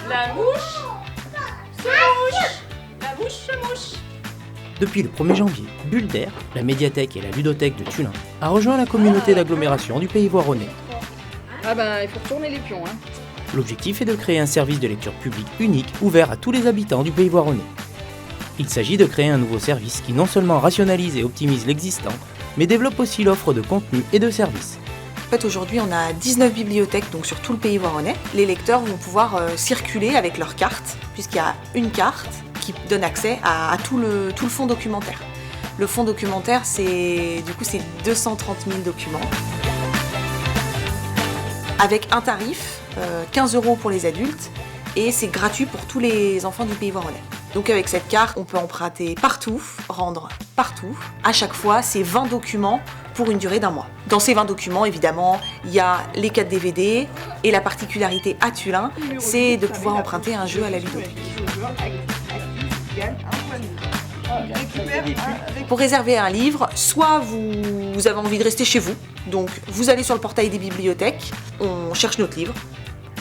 La mouche se mouche. La mouche se mouche. Depuis le 1er janvier, Bulle d'Air, la médiathèque et la ludothèque de Tullin, a rejoint la communauté d'agglomération du Pays Voironnais. Ah ben, il faut retourner les pions, hein. L'objectif est de créer un service de lecture publique unique ouvert à tous les habitants du Pays Voironnais. Il s'agit de créer un nouveau service qui non seulement rationalise et optimise l'existant, mais développe aussi l'offre de contenu et de services. En fait, aujourd'hui, on a 19 bibliothèques donc sur tout le Pays Voironnais. Les lecteurs vont pouvoir circuler avec leur carte, puisqu'il y a une carte qui donne accès à tout le fonds documentaire. Le fonds documentaire, c'est 230 000 documents. Avec un tarif, 15 € pour les adultes, et c'est gratuit pour tous les enfants du Pays Voironnais. Donc avec cette carte, on peut emprunter partout, rendre partout. À chaque fois, c'est 20 documents pour une durée d'un mois. Dans ces 20 documents, évidemment, il y a les 4 DVD, et la particularité à Tullin, c'est de pouvoir emprunter un jeu à la ludothèque. Pour réserver un livre, soit vous avez envie de rester chez vous, donc vous allez sur le portail des bibliothèques, on cherche notre livre,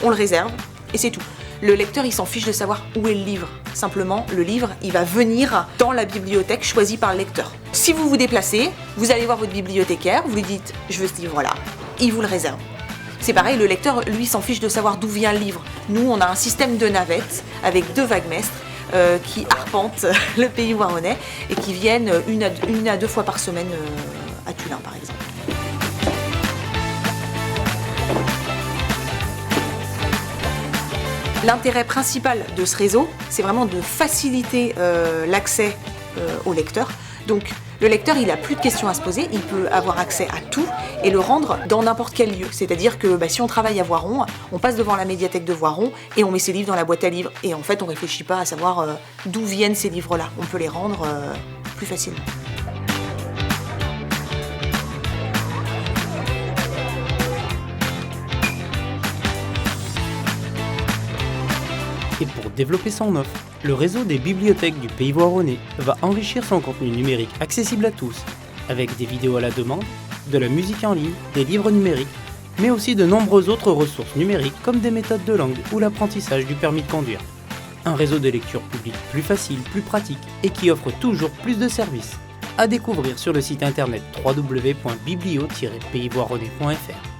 on le réserve, et c'est tout. Le lecteur, il s'en fiche de savoir où est le livre. Simplement, le livre, il va venir dans la bibliothèque choisie par le lecteur. Si vous vous déplacez, vous allez voir votre bibliothécaire, vous lui dites « je veux ce livre-là », il vous le réserve. C'est pareil, le lecteur, lui, s'en fiche de savoir d'où vient le livre. Nous, on a un système de navettes avec 2 vaguemestres qui arpentent le Pays Voironnais et qui viennent une à 2 fois par semaine à Tullin, par exemple. L'intérêt principal de ce réseau, c'est vraiment de faciliter l'accès au lecteur. Donc, le lecteur, il n'a plus de questions à se poser, il peut avoir accès à tout et le rendre dans n'importe quel lieu. C'est-à-dire que si on travaille à Voiron, on passe devant la médiathèque de Voiron et on met ses livres dans la boîte à livres. Et en fait, on ne réfléchit pas à savoir d'où viennent ces livres-là. On peut les rendre plus facilement. Et pour développer son offre, le réseau des bibliothèques du Pays Voironnais va enrichir son contenu numérique accessible à tous, avec des vidéos à la demande, de la musique en ligne, des livres numériques, mais aussi de nombreuses autres ressources numériques comme des méthodes de langue ou l'apprentissage du permis de conduire. Un réseau de lecture publique plus facile, plus pratique et qui offre toujours plus de services. À découvrir sur le site internet www.biblio-paysvoironnais.fr.